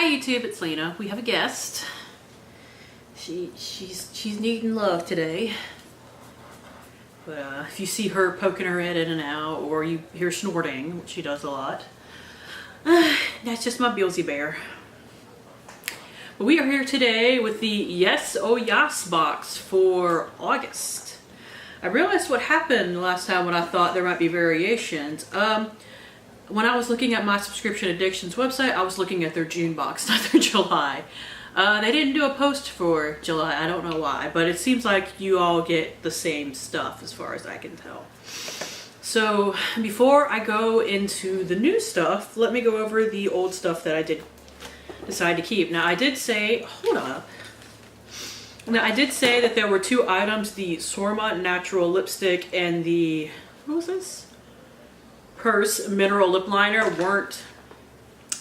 Hi YouTube, it's Lena. We have a guest. She's needing love today. But if you see her poking her head in and out, or you hear snorting, which she does a lot, that's just my Beelzy bear. But we are here today with the Yes Oh Yas box for August. I realized what happened last time when I thought there might be variations. When I was looking at my Subscription Addictions website, I was looking at their June box, not their July. They didn't do a post for July, I don't know why, but it seems like you all get the same stuff as far as I can tell. So before I go into the new stuff, let me go over the old stuff that I did decide to keep. Now I did say, hold up. Now I did say that there were two items, the Sorma Natural Lipstick and the, what was this? Purse Mineral Lip Liner weren't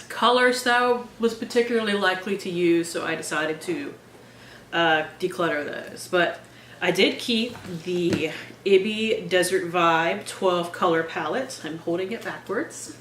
colors that I was particularly likely to use, so I decided to declutter those. But I did keep the Ibby Desert Vibe 12 color palette. I'm holding it backwards.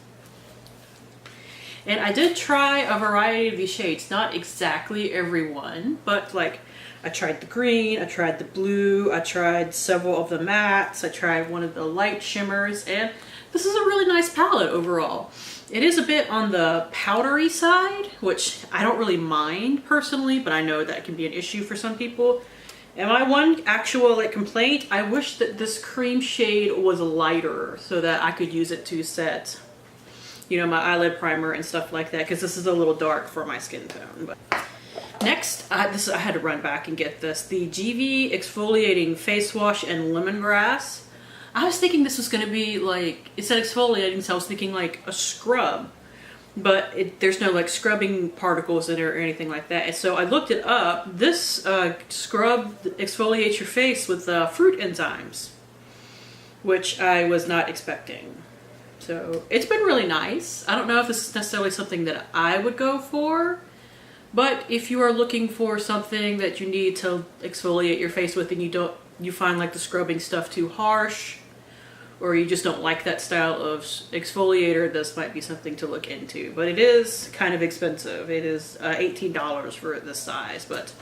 And I did try a variety of these shades, not exactly every one, but like I tried the green, I tried the blue, I tried several of the mattes, I tried one of the light shimmers, and this is a really nice palette overall. It is a bit on the powdery side, which I don't really mind personally, but I know that can be an issue for some people. And my one actual complaint, I wish that this cream shade was lighter so that I could use it to set, you know, my eyelid primer and stuff like that, because this is a little dark for my skin tone. But next, I had to run back and get this. The GV Exfoliating Face Wash and Lemongrass. I was thinking this was going to be like, it said exfoliating, so I was thinking like a scrub. But there's no like scrubbing particles in it or anything like that. And so I looked it up. This scrub exfoliates your face with fruit enzymes, which I was not expecting. So it's been really nice. I don't know if this is necessarily something that I would go for. But if you are looking for something that you need to exfoliate your face with and you find like the scrubbing stuff too harsh, or you just don't like that style of exfoliator, this might be something to look into. But it is kind of expensive. It is $18 for this size, but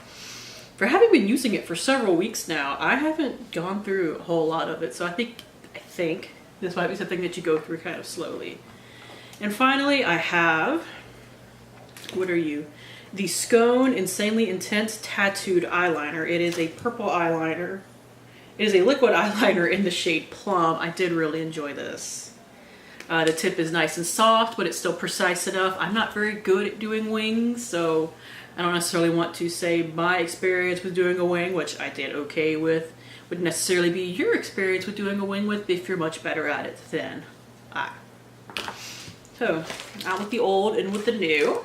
for having been using it for several weeks now, I haven't gone through a whole lot of it. So I think this might be something that you go through kind of slowly. And finally, I have, what are you? The Scone Insanely Intense Tattooed Eyeliner. It is a purple eyeliner. It is a liquid eyeliner in the shade Plum. I did really enjoy this. The tip is nice and soft, but it's still precise enough. I'm not very good at doing wings, so I don't necessarily want to say my experience with doing a wing, which I did okay with, would necessarily be your experience with doing a wing with if you're much better at it than I. So, out with the old and with the new.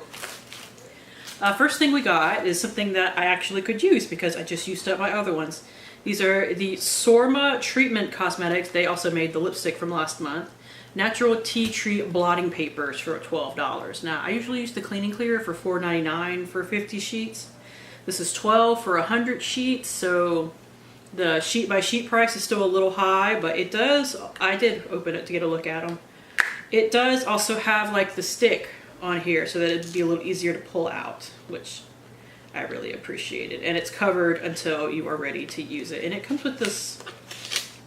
First thing we got is something that I actually could use because I just used up my other ones. These are the Sorma Treatment Cosmetics. They also made the lipstick from last month. Natural Tea Tree Blotting Papers for $12. Now, I usually use the Clean & Clear for $4.99 for 50 sheets. This is $12 for 100 sheets, so the sheet by sheet price is still a little high, but it does, I did open it to get a look at them. It does also have like the stick on here so that it'd be a little easier to pull out, which I really appreciated. And it's covered until you are ready to use it. And it comes with this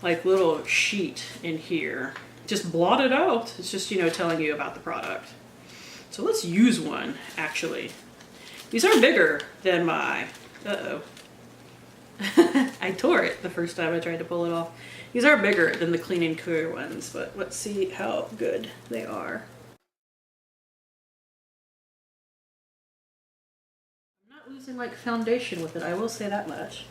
like little sheet in here. Just blot it out. It's just, you know, telling you about the product. So let's use one, actually. These are bigger than my, I tore it the first time I tried to pull it off. These are bigger than the Clean & Clear ones, but let's see how good they are. Using like foundation with it, I will say that much,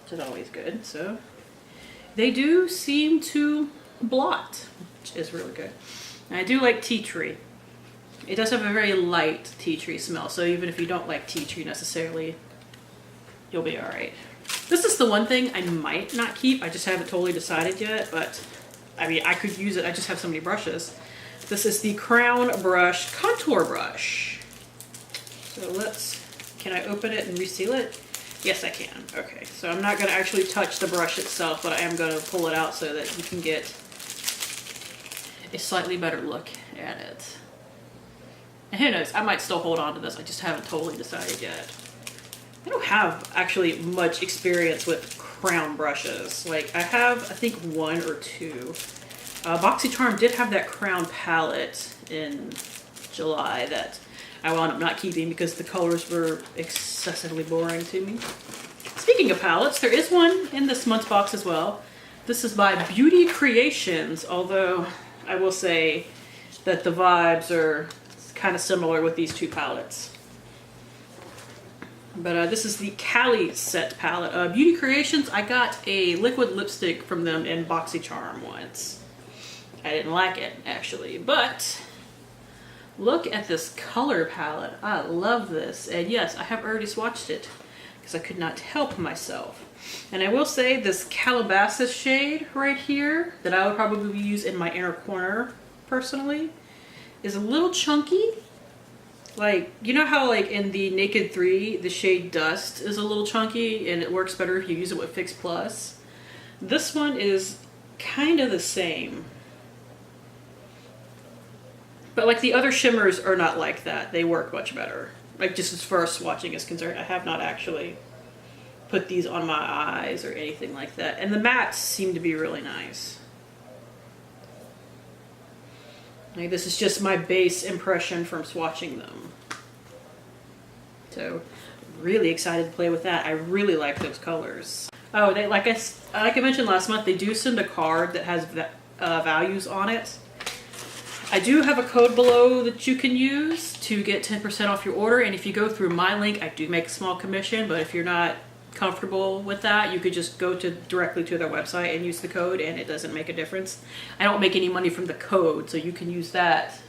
which is always good. So they do seem to blot, which is really good. And I do like tea tree. It does have a very light tea tree smell, so even if you don't like tea tree necessarily, you'll be all right. This is the one thing I might not keep. I just haven't totally decided yet, but I mean, I could use it. I just have so many brushes. This is the Crown Brush Contour Brush. So can I open it and reseal it? Yes, I can. Okay, so I'm not going to actually touch the brush itself, but I am going to pull it out so that you can get a slightly better look at it. And who knows, I might still hold on to this. I just haven't totally decided yet. I don't have actually much experience with crown brushes. Like I have, I think 1 or 2. BoxyCharm did have that crown palette in July that I wound up not keeping because the colors were excessively boring to me. Speaking of palettes, there is one in this month's box as well. This is by Beauty Creations, although I will say that the vibes are kind of similar with these 2 palettes. But this is the Cali Set palette. Beauty Creations, I got a liquid lipstick from them in BoxyCharm once. I didn't like it, actually, but look at this color palette. I love this. And yes, I have already swatched it because I could not help myself. And I will say this Calabasas shade right here that I would probably use in my inner corner personally is a little chunky. Like, you know how like in the Naked 3, the shade Dust is a little chunky and it works better if you use it with Fix Plus? This one is kind of the same. But like the other shimmers are not like that. They work much better. Like just as far as swatching is concerned, I have not actually put these on my eyes or anything like that. And the mattes seem to be really nice. Like this is just my base impression from swatching them. So really excited to play with that. I really like those colors. Oh, they like I mentioned last month, they do send a card that has values on it. I do have a code below that you can use to get 10% off your order, and if you go through my link, I do make a small commission, but if you're not comfortable with that, you could just go directly to their website and use the code, and it doesn't make a difference. I don't make any money from the code, so you can use that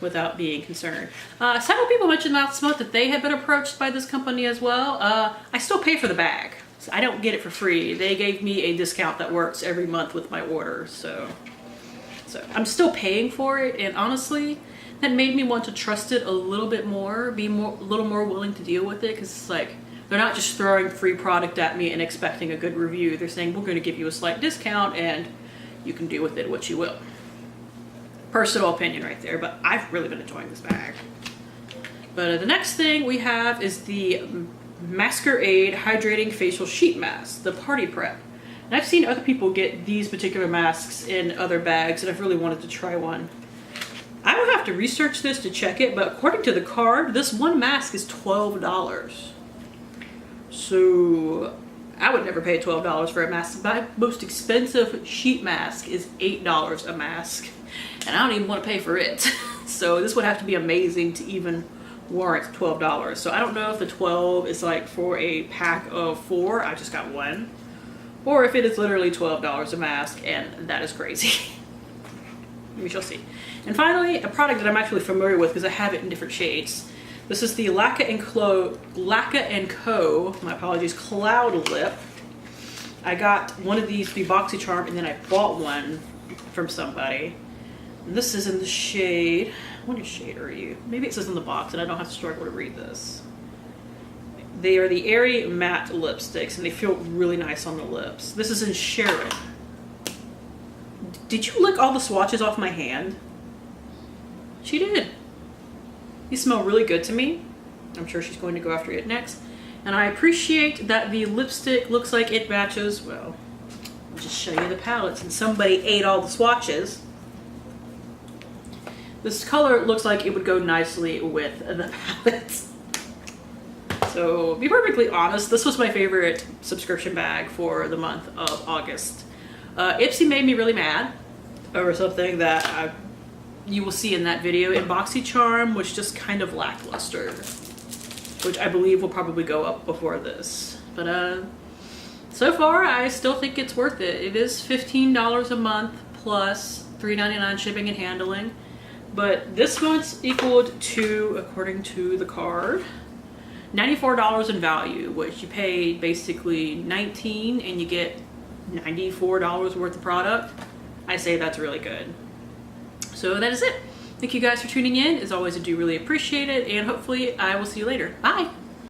without being concerned. Several people mentioned last month that they have been approached by this company as well. I still pay for the bag, so I don't get it for free. They gave me a discount that works every month with my order, so I'm still paying for it, and honestly, that made me want to trust it a little bit more, be a little more willing to deal with it, because it's like, they're not just throwing free product at me and expecting a good review. They're saying, we're going to give you a slight discount, and you can do with it what you will. Personal opinion right there, but I've really been enjoying this bag. But the next thing we have is the Masquerade Hydrating Facial Sheet Mask, the Party Prep. And I've seen other people get these particular masks in other bags, and I've really wanted to try one. I would have to research this to check it, but according to the card, this one mask is $12. So I would never pay $12 for a mask. My most expensive sheet mask is $8 a mask, and I don't even want to pay for it. So this would have to be amazing to even warrant $12. So I don't know if the 12 is like for a pack of 4. I just got one. Or if it is literally $12 a mask, and that is crazy. We shall see. And finally, a product that I'm actually familiar with because I have it in different shades. This is the Lacquer & Co. My apologies, Cloud Lip. I got one of these through BoxyCharm, and then I bought one from somebody. And this is in the shade, what shade are you? Maybe it says in the box, and I don't have to struggle to read this. They are the Airy Matte Lipsticks, and they feel really nice on the lips. This is in Sharon. Did you lick all the swatches off my hand? She did. These smell really good to me. I'm sure she's going to go after it next. And I appreciate that the lipstick looks like it matches. Well, I'll just show you the palette since somebody ate all the swatches. This color looks like it would go nicely with the palette. So, to be perfectly honest, this was my favorite subscription bag for the month of August. Ipsy made me really mad over something that you will see in that video. And BoxyCharm was just kind of lackluster, which I believe will probably go up before this. But so far, I still think it's worth it. It is $15 a month plus $3.99 shipping and handling. But this one's equaled to, according to the card, $94 in value, which you pay basically $19 and you get $94 worth of product. I say that's really good. So that is it. Thank you guys for tuning in. As always, I do really appreciate it, and hopefully I will see you later. Bye!